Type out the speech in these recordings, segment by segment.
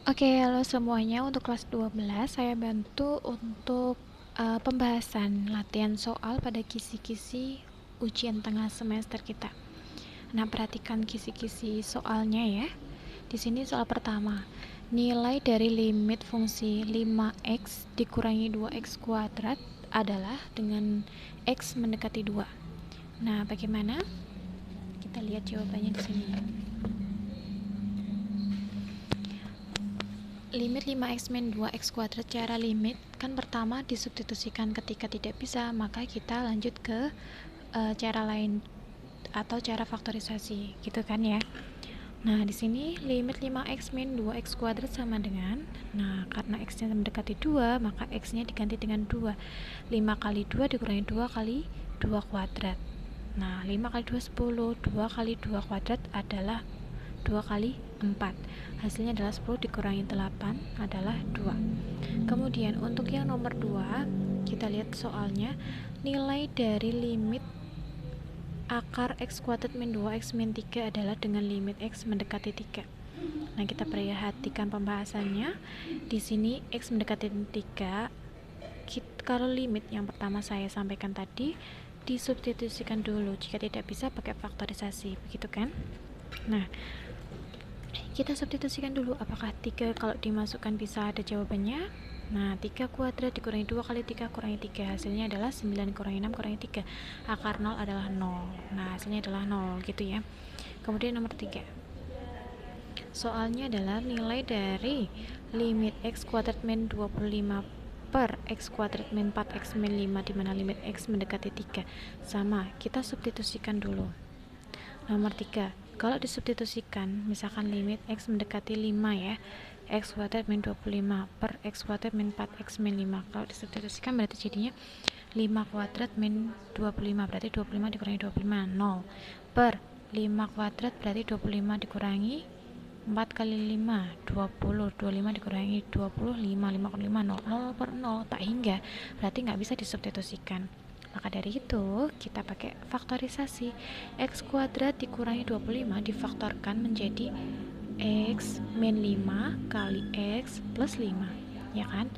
Oke, halo semuanya. Untuk kelas 12, saya bantu untuk pembahasan latihan soal pada kisi-kisi ujian tengah semester kita. Nah, perhatikan kisi-kisi soalnya ya. Di sini soal pertama. Nilai dari limit fungsi 5x dikurangi 2x kuadrat adalah dengan x mendekati 2. Nah, bagaimana? Kita lihat jawabannya di sini. Limit 5x min 2x kuadrat cara limit kan pertama disubstitusikan, ketika tidak bisa maka kita lanjut ke cara lain atau cara faktorisasi gitu kan ya. Nah, di sini limit 5x min 2x kuadrat sama dengan, nah karena x-nya mendekati 2 maka x-nya diganti dengan 2. 5 kali 2 dikurangi 2 kali 2 kuadrat. Nah, 5 kali 2 10, 2 kali 2 kuadrat adalah 2 kali 4. Hasilnya adalah 10 dikurangi 8 adalah 2. Kemudian untuk yang nomor 2, kita lihat soalnya. Nilai dari limit akar x kuadrat min 2x min 3 adalah dengan limit x mendekati 3. Nah, kita perhatikan pembahasannya. Di sini x mendekati 3, kalau limit yang pertama saya sampaikan tadi disubstitusikan dulu, jika tidak bisa pakai faktorisasi, begitu kan? Nah, kita substitusikan dulu, apakah 3 kalau dimasukkan bisa ada jawabannya. Nah, 3 kuadrat dikurangi 2 kali 3 kurangi 3, hasilnya adalah 9 kurangi 6 kurangi 3. Akar 0 adalah 0. Nah, hasilnya adalah 0 gitu ya. Kemudian nomor 3. Soalnya adalah nilai dari limit x kuadrat min 25 per x kuadrat min 4x min 5, dimana limit x mendekati 3. Sama, kita substitusikan dulu. Nomor 3, kalau disubstitusikan, misalkan limit x mendekati 5 ya, x kuadrat min 25 per x kuadrat min 4x min 5. Kalau disubstitusikan berarti jadinya 5 kuadrat min 25, berarti 25 dikurangi 25, 0. Per 5 kuadrat berarti 25 dikurangi 4 kali 5, 20. 25 dikurangi 25, 5 kali 5, 0. 0 per 0, tak hingga, berarti nggak bisa disubstitusikan. Maka dari itu, kita pakai faktorisasi. X kuadrat dikurangi 25 difaktorkan menjadi x min 5 kali x plus 5. Ya kan?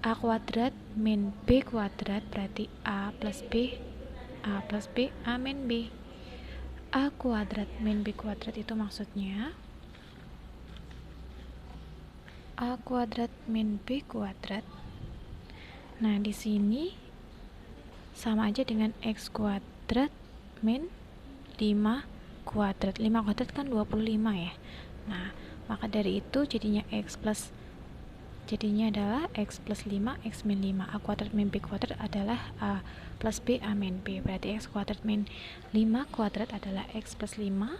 A kuadrat min B kuadrat berarti A plus B, A plus B, A min B. A kuadrat min B kuadrat itu maksudnya A kuadrat min B kuadrat. Nah, di sini sama aja dengan x kuadrat min 5 kuadrat. 5 kuadrat kan 25 ya. Nah, maka dari itu jadinya adalah x plus 5, x min 5. A kuadrat min B kuadrat adalah A plus B, A min B. Berarti x kuadrat min 5 kuadrat adalah x plus 5,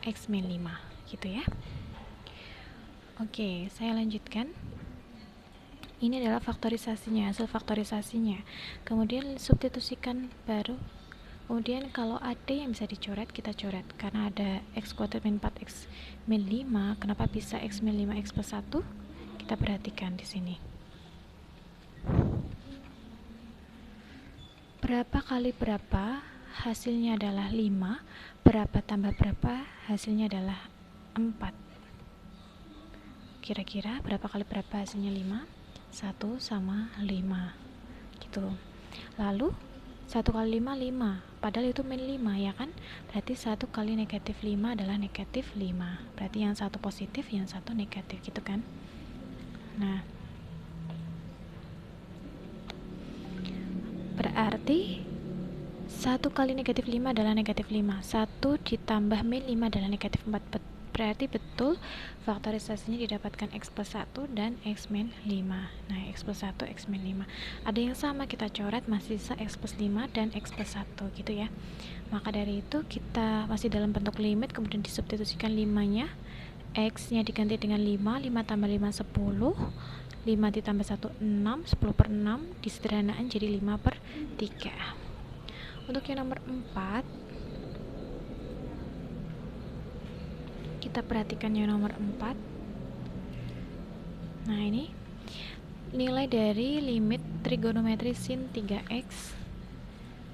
x min 5. Gitu ya. Oke, saya lanjutkan. Ini adalah faktorisasinya, hasil faktorisasinya. Kemudian substitusikan baru. Kemudian kalau ada yang bisa dicoret, kita coret. Karena ada x kuadrat min 4x min 5, kenapa bisa x min 5x plus 1? Kita perhatikan di sini. Berapa kali berapa, hasilnya adalah 5. Berapa tambah berapa, hasilnya adalah 4. Kira-kira berapa kali berapa hasilnya 5? 1 sama 5 gitu. Lalu 1 kali 5, 5. Padahal itu min 5 ya kan? Berarti 1 kali negatif 5 adalah negatif 5. Berarti yang satu positif, yang satu negatif gitu kan? Nah, berarti 1 kali negatif 5 adalah negatif 5. 1 ditambah min 5 adalah negatif 4. Berarti betul faktorisasinya didapatkan x plus 1 dan x min 5. Nah, x plus 1, x min 5. Ada yang sama, kita coret, masih sisa x plus 5 dan x plus 1 gitu ya. Maka dari itu kita masih dalam bentuk limit, kemudian disubstitusikan 5-nya. X-nya diganti dengan 5, 5 tambah 5, 10. 5 ditambah 1, 6. 10 per 6 disederhanakan jadi 5 per 3. Untuk yang nomor 4, kita perhatikan yang nomor 4. Nah, ini nilai dari limit trigonometri sin 3x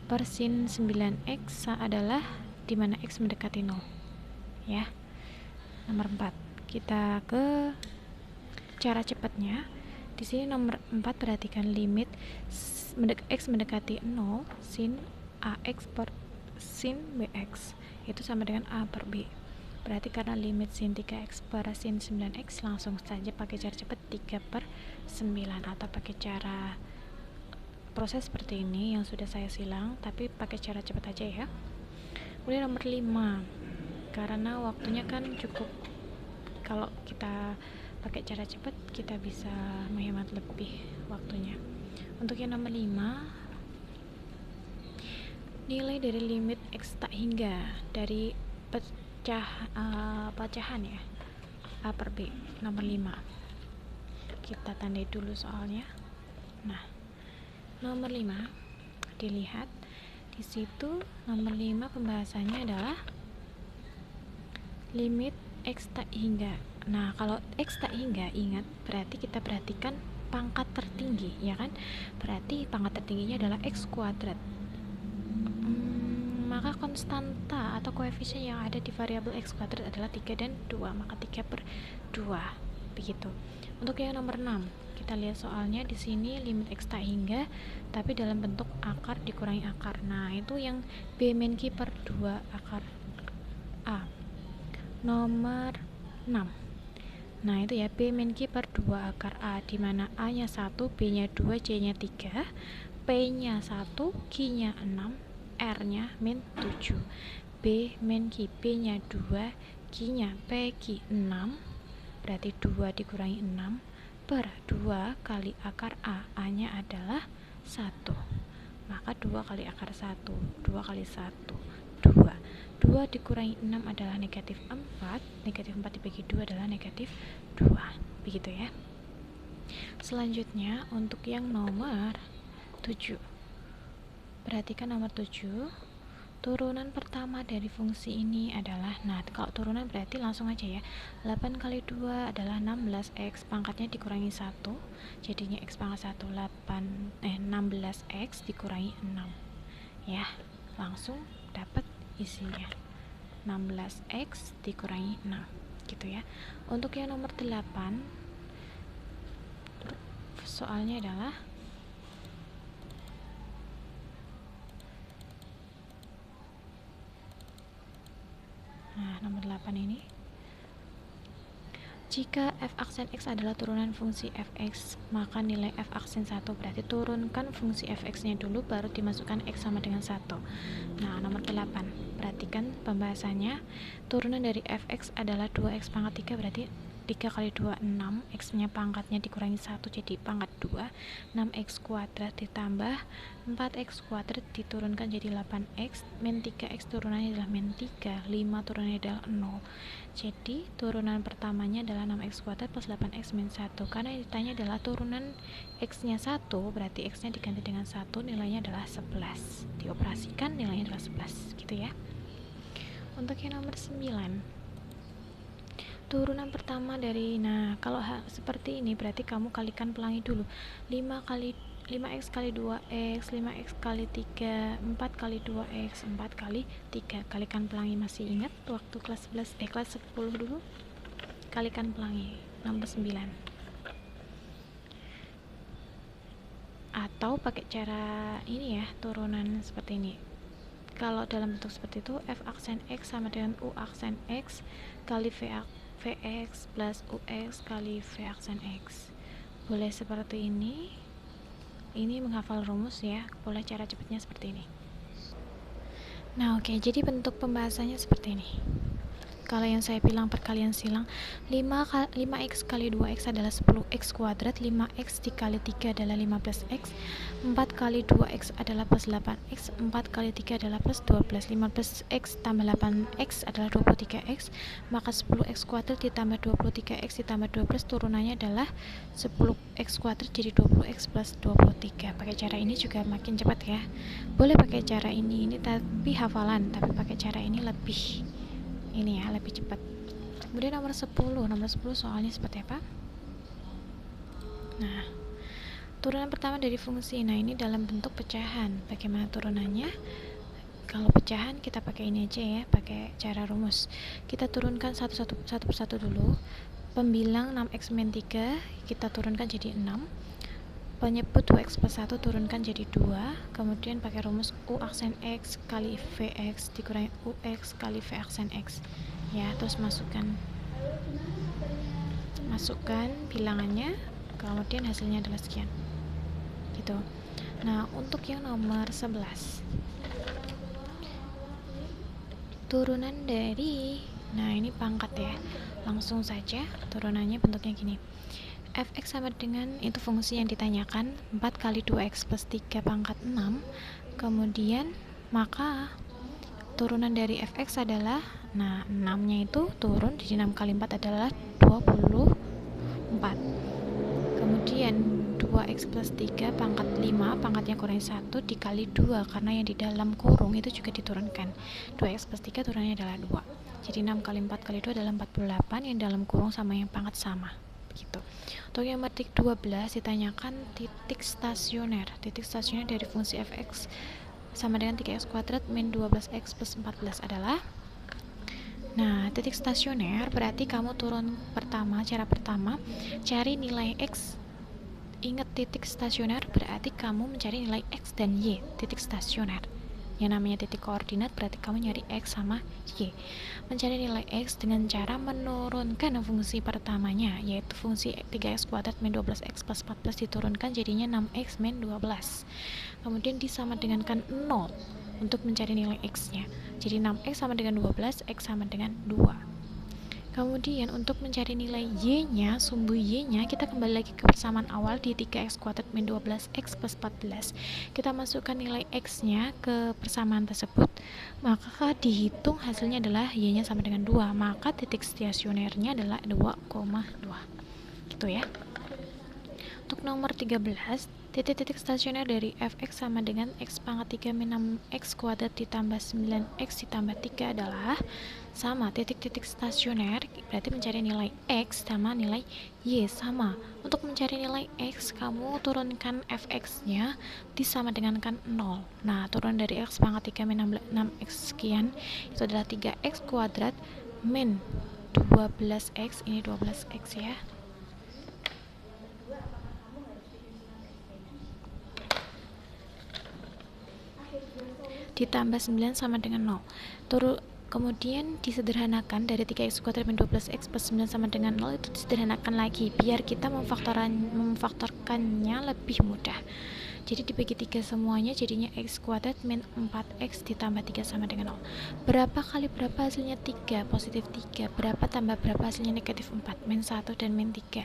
per sin 9x adalah dimana x mendekati 0 ya. Nomor 4, kita ke cara cepatnya, di sini nomor 4 perhatikan limit x mendekati 0 sin ax per sin bx itu sama dengan a per b. Berarti karena limit sin 3x per sin 9x, langsung saja pakai cara cepat 3 per 9, atau pakai cara proses seperti ini yang sudah saya silang, tapi pakai cara cepat aja ya. Kemudian nomor 5, karena waktunya kan cukup, kalau kita pakai cara cepat kita bisa menghemat lebih waktunya. Untuk yang nomor 5, nilai dari limit x tak hingga dari pecahan ya a per b. Nomor 5 kita tandai dulu soalnya. Nah, nomor 5 dilihat di situ, nomor 5 pembahasannya adalah limit x tak hingga. Nah, kalau x tak hingga, ingat berarti kita perhatikan pangkat tertinggi, ya kan? Berarti pangkat tertingginya adalah x kuadrat. Maka konstanta atau koefisien yang ada di variabel x kuadrat adalah 3 dan 2, maka 3 per 2 begitu. Untuk yang nomor 6, kita lihat soalnya di sini limit x tak hingga tapi dalam bentuk akar dikurangi akar. Nah, itu yang b min q per 2 akar a. Nomor 6, nah itu ya, b min q per 2 akar a, dimana a nya 1, b nya 2, c nya 3, p nya 1, q nya 6, r nya min 7. b min q, b nya 2, q nya p q 6, berarti 2 dikurangi 6 per 2 kali akar a, a nya adalah 1, maka 2 kali akar 1, 2 kali 1, 2 dikurangi 6 adalah negatif 4, negatif 4 dibagi 2 adalah negatif 2, begitu ya. Selanjutnya untuk yang nomor 7, perhatikan nomor 7, turunan pertama dari fungsi ini adalah, nah kalau turunan berarti langsung aja ya, 8 kali 2 adalah 16x, pangkatnya dikurangi 1, jadinya x pangkat 1, 16x dikurangi 6 ya, langsung dapat isinya 16x dikurangi 6 gitu ya. Untuk yang nomor 8, soalnya adalah nomor 8 ini, jika f aksen x adalah turunan fungsi fx, maka nilai f aksen 1, berarti turunkan fungsi fx nya dulu baru dimasukkan x sama dengan 1. Nah, nomor 8, perhatikan pembahasannya, turunan dari fx adalah 2x pangkat 3, berarti 3 kali 2, 6, x nya pangkatnya dikurangi 1 jadi pangkat 2, 6x kuadrat ditambah 4x kuadrat diturunkan jadi 8x, min 3x turunannya adalah min 3, 5 turunannya adalah 0, jadi turunan pertamanya adalah 6x kuadrat plus 8x min 1, karena yang ditanya adalah turunan x nya 1, berarti x nya diganti dengan 1, nilainya adalah 11, dioperasikan nilainya adalah 11 gitu ya. Untuk yang nomor 9, turunan pertama dari, nah kalau seperti ini berarti kamu kalikan pelangi dulu, 5x kali 2x, 5x kali 3, 4 kali 2x, 4 kali 3, kalikan pelangi. Masih ingat waktu kelas 11, kelas 10 dulu, kalikan pelangi nomor 9. Atau pakai cara ini ya, turunan seperti ini. Kalau dalam bentuk seperti itu, f aksen x sama dengan u aksen x kali vx plus ux kali v aksen x. Boleh seperti ini menghafal rumus ya, boleh cara cepatnya seperti ini. Nah oke, jadi bentuk pembahasannya seperti ini. Kalau yang saya bilang perkalian silang, 5x kali 2x adalah 10x kuadrat, 5x dikali 3 adalah 15x, 4 kali 2x adalah plus 8x, 4 kali 3 adalah plus 12, 15x tambah 8x adalah 23x, maka 10x kuadrat ditambah 23x ditambah 12 turunannya adalah 10x kuadrat jadi 20x plus 23. Pakai cara ini juga makin cepat ya. Boleh pakai cara ini tapi hafalan, tapi pakai cara ini lebih ini ya, lebih cepat. Kemudian nomor 10 soalnya seperti apa? Nah, turunan pertama dari fungsi, nah ini dalam bentuk pecahan. Bagaimana turunannya? Kalau pecahan kita pakai ini aja ya, pakai cara rumus. Kita turunkan satu persatu dulu. pembilang 6x min 3 kita turunkan jadi 6, penyebut 2x plus 1 turunkan jadi 2, kemudian pakai rumus U aksen X kali Vx dikurangi UX kali V aksen X ya, terus masukkan bilangannya, kemudian hasilnya adalah sekian gitu. Nah, untuk yang nomor 11 turunan dari, nah ini pangkat ya, langsung saja turunannya bentuknya gini. Fx sama dengan, itu fungsi yang ditanyakan, 4 kali 2x plus 3 pangkat 6, kemudian maka turunan dari fx adalah, nah 6 nya itu turun, jadi 6 kali 4 adalah 24, kemudian 2x plus 3 pangkat 5 pangkatnya kurangi 1 dikali 2, karena yang di dalam kurung itu juga diturunkan, 2x plus 3 turunannya adalah 2, jadi 6 kali 4 kali 2 adalah 48, yang dalam kurung sama yang pangkat sama gitu. Untuk yang nomor 12 ditanyakan titik stasioner dari fungsi fx sama dengan 3x kuadrat min 12x plus 14 adalah, nah titik stasioner berarti kamu turun cara pertama cari nilai x. Ingat, titik stasioner berarti kamu mencari nilai x dan y. Titik stasioner yang namanya titik koordinat berarti kamu nyari x sama y. Mencari nilai x dengan cara menurunkan fungsi pertamanya, yaitu fungsi 3x kuadrat min 12x plus 14 diturunkan jadinya 6x min 12, kemudian disama dengankan 0 untuk mencari nilai x nya, jadi 6x sama dengan 12, x sama dengan 2. Kemudian untuk mencari nilai y-nya, sumbu y-nya, kita kembali lagi ke persamaan awal di 3x kuadrat min 12x plus 14. Kita masukkan nilai x-nya ke persamaan tersebut, maka dihitung hasilnya adalah y-nya sama dengan 2, maka titik stasionernya adalah 2,2. Gitu ya. Untuk nomor 13, titik-titik stasioner dari fx sama dengan x pangkat 3 min 6x kuadrat ditambah 9x ditambah 3 adalah sama. Titik-titik stasioner berarti mencari nilai x sama nilai y sama. Untuk mencari nilai x, kamu turunkan fx nya disama dengankan 0. Nah, turun dari x pangkat 3 min 6x sekian itu adalah 3x kuadrat min 12x, ini 12x ya, ditambah 9 sama dengan 0. Kemudian disederhanakan dari 3x kuadrat min 12x plus 9 sama dengan 0 itu disederhanakan lagi biar kita memfaktorkannya lebih mudah. Jadi dibagi 3 semuanya jadinya x kuadrat min 4x ditambah 3 sama dengan 0. Berapa kali berapa hasilnya 3? Positif 3. Berapa tambah berapa hasilnya negatif 4? Min 1 dan min 3.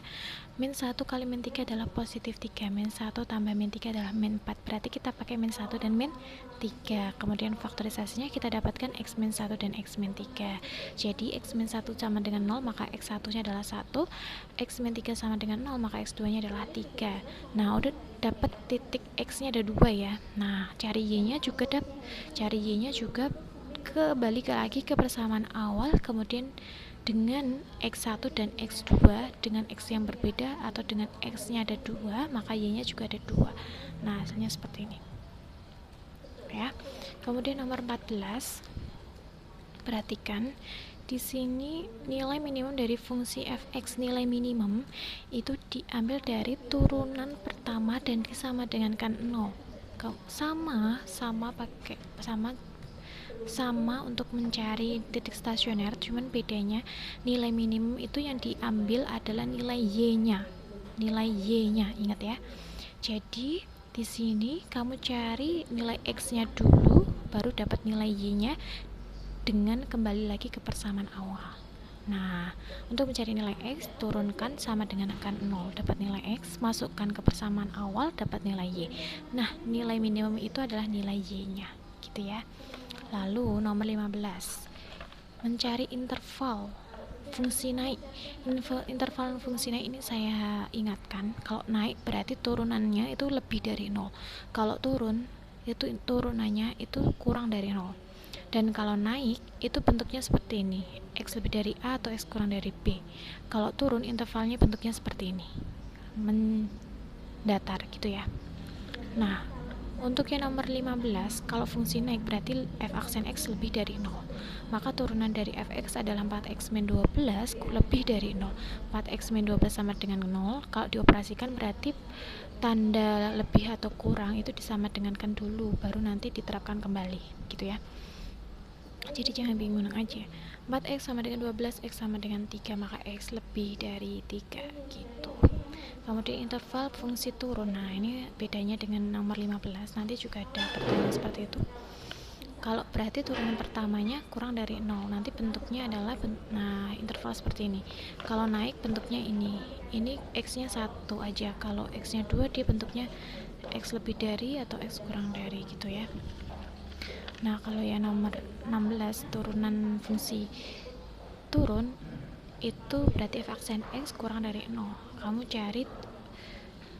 Min 1 kali min 3 adalah positif 3. Min 1 tambah min 3 adalah min 4. Berarti kita pakai min 1 dan min 3. Kemudian faktorisasinya kita dapatkan x min 1 dan x min 3. Jadi x min 1 sama dengan 0, maka x1 nya adalah 1. X min 3 sama dengan 0, maka x2 nya adalah 3. Nah, udah dapat titik x nya ada 2 ya. Nah, cari y nya juga kembali lagi ke persamaan awal, kemudian dengan x1 dan x2 dengan x yang berbeda atau dengan x nya ada 2, maka y nya juga ada 2. Nah, hasilnya seperti ini ya. Kemudian nomor 14, perhatikan di sini nilai minimum dari fungsi fx, nilai minimum itu diambil dari turunan pertama dan disama dengankan 0. Sama untuk mencari titik stasioner, cuman bedanya nilai minimum itu yang diambil adalah nilai y-nya. Ingat ya. Jadi di sini kamu cari nilai x-nya dulu, baru dapat nilai y-nya dengan kembali lagi ke persamaan awal. Nah, untuk mencari nilai x, turunkan sama dengan akan 0, dapat nilai x, masukkan ke persamaan awal, dapat nilai y. Nah, nilai minimum itu adalah nilai y-nya, gitu ya. Lalu nomor 15, mencari interval fungsi naik. Interval fungsi naik ini saya ingatkan, kalau naik berarti turunannya itu lebih dari 0. Kalau turun, itu turunannya itu kurang dari 0. Dan kalau naik, itu bentuknya seperti ini, x lebih dari A atau x kurang dari B. Kalau turun, intervalnya bentuknya seperti ini, mendatar gitu ya. Nah, Untuk yang nomor 15, kalau fungsi naik berarti f aksen x lebih dari 0. Maka turunan dari fx adalah 4x min 12 lebih dari 0. 4x min 12 sama dengan 0. Kalau dioperasikan berarti tanda lebih atau kurang itu disama dengankan dulu, baru nanti diterapkan kembali, gitu ya. Jadi jangan bingung aja. 4x sama dengan 12, x sama dengan 3, maka x lebih dari 3, gitu. Kemudian interval fungsi turun. Nah, ini bedanya dengan nomor 15. Nanti juga ada pertanyaan seperti itu. Kalau berarti turunan pertamanya kurang dari 0, nanti bentuknya adalah interval seperti ini. Kalau naik bentuknya ini x-nya 1 aja. Kalau x-nya 2 dia bentuknya x lebih dari atau x kurang dari, gitu ya. Nah, kalau yang nomor 16 turunan fungsi turun itu berarti f aksen x kurang dari 0. Kamu cari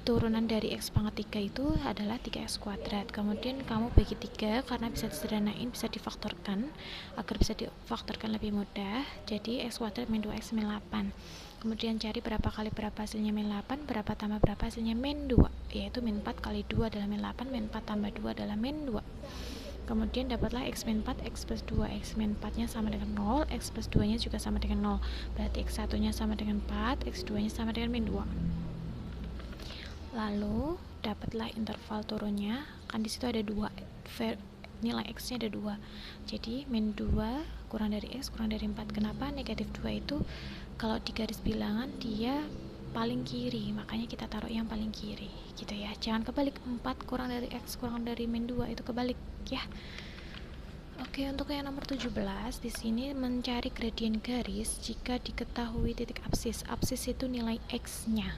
turunan dari x pangkat 3 itu adalah 3x kuadrat. Kemudian kamu bagi 3 karena bisa disederhanain, bisa difaktorkan agar bisa difaktorkan lebih mudah. Jadi x kuadrat min 2x min 8. Kemudian cari berapa kali berapa hasilnya min 8, berapa tambah berapa hasilnya min 2, yaitu min 4 kali 2 adalah min 8, min 4 tambah 2 adalah min 2. Kemudian dapatlah x min 4, x plus 2, x min 4 nya sama dengan 0, x plus 2 nya juga sama dengan 0, berarti x 1 nya sama dengan 4, x 2 nya sama dengan min 2. Lalu dapatlah interval turunnya, kan disitu ada 2, nilai x nya ada 2, jadi min 2 kurang dari x kurang dari 4. Kenapa negatif 2 itu kalau di garis bilangan dia paling kiri, makanya kita taruh yang paling kiri, gitu ya. Jangan kebalik, 4 kurang dari x kurang dari min 2 itu kebalik ya. Oke, untuk yang nomor 17 di sini mencari gradien garis jika diketahui titik absis. Absis itu nilai x-nya.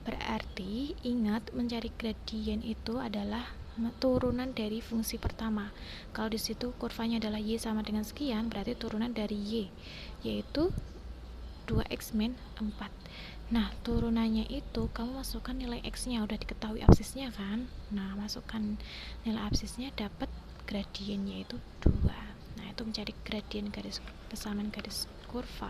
Berarti ingat mencari gradien itu adalah turunan dari fungsi pertama. Kalau di situ kurvanya adalah y sama dengan sekian, berarti turunan dari y, yaitu 2x min 4. Nah, turunannya itu kamu masukkan nilai x-nya, udah diketahui absisnya kan? Nah, masukkan nilai absisnya, dapat gradien yaitu 2. Nah, itu mencari gradien garis persamaan garis kurva.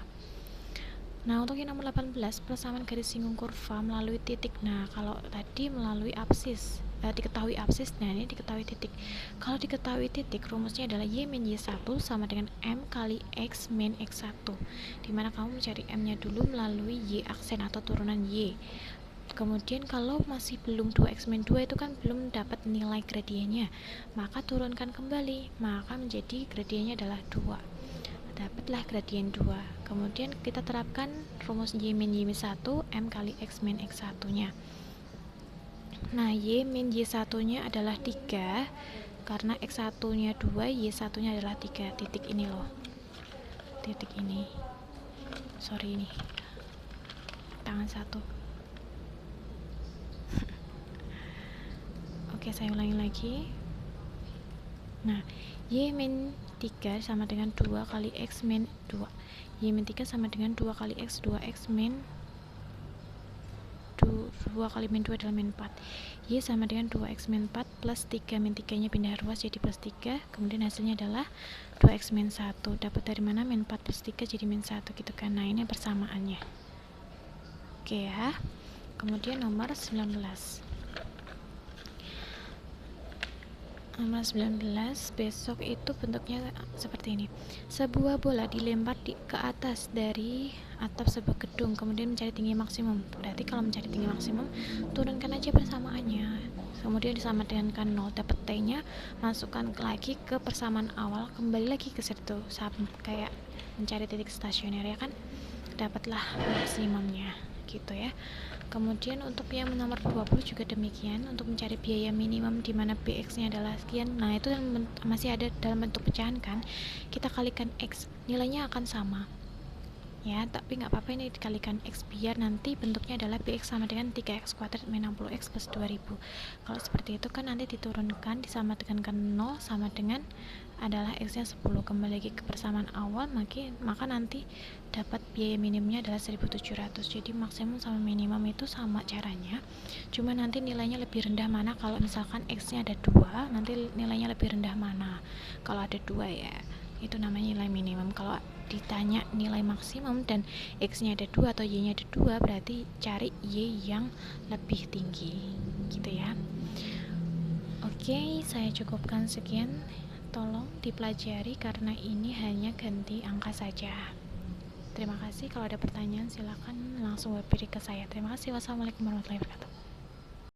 Nah, untuk yang nomor 18, persamaan garis singgung kurva melalui titik. Nah, kalau tadi melalui absis, diketahui absis, nah ini diketahui titik. Kalau diketahui titik, rumusnya adalah y min y1 sama dengan m kali x min x1, dimana kamu mencari m-nya dulu melalui y aksen atau turunan y. Kemudian kalau masih belum 2x min 2 itu kan belum dapat nilai gradiennya, maka turunkan kembali, maka menjadi gradiennya adalah 2. Dapatlah gradien 2. Kemudian kita terapkan rumus y min y1 m kali x min x1 nya. Nah, y min y1 nya adalah 3 karena x1 nya 2, y1 nya adalah 3. Titik ini loh, titik ini, sorry ini tangan satu. Oke, saya ulangi lagi. Nah, y min 3 sama dengan 2 kali x min 2. Y min 3 sama dengan 2 kali x, 2x min 2 kali min 2 adalah min 4. Y sama dengan 2x min 4 plus 3, min 3 nya pindah ruas jadi plus 3. Kemudian hasilnya adalah 2x min 1. Dapat dari mana? Min 4 plus 3 jadi min 1, gitu kan. Nah, ini persamaannya. Oke ya. Kemudian nomor 19. Nomor 19 besok itu bentuknya seperti ini. Sebuah bola dilempar ke atas dari atap sebuah gedung, kemudian mencari tinggi maksimum. Berarti kalau mencari tinggi maksimum, turunkan aja persamaannya, kemudian disama dengankan 0, dapat t-nya, masukkan lagi ke persamaan awal, kembali lagi ke situ, kayak mencari titik stasioner ya kan, dapatlah maksimumnya, gitu ya. Kemudian untuk yang nomor 20 juga demikian, untuk mencari biaya minimum di mana bx nya adalah sekian. Nah, itu masih ada dalam bentuk pecahan kan, kita kalikan x, nilainya akan sama ya, tapi nggak apa-apa ini dikalikan x biar nanti bentuknya adalah bx sama dengan 3x kuadrat min 60x plus 2000. Kalau seperti itu kan nanti diturunkan disama dengan 0 sama dengan adalah x nya 10, kembali lagi ke persamaan awal, maka nanti dapat biaya minimumnya adalah 1700. Jadi maksimum sama minimum itu sama caranya, cuma nanti nilainya lebih rendah mana. Kalau misalkan x nya ada 2, nanti nilainya lebih rendah mana. Kalau ada 2 ya itu namanya nilai minimum. Kalau ditanya nilai maksimum dan x nya ada 2 atau y nya ada 2, berarti cari y yang lebih tinggi, gitu ya. Oke, saya cukupkan sekian. Tolong dipelajari karena ini hanya ganti angka saja. Terima kasih. Kalau ada pertanyaan silakan langsung berpikir ke saya. Terima kasih. Wassalamualaikum warahmatullahi wabarakatuh.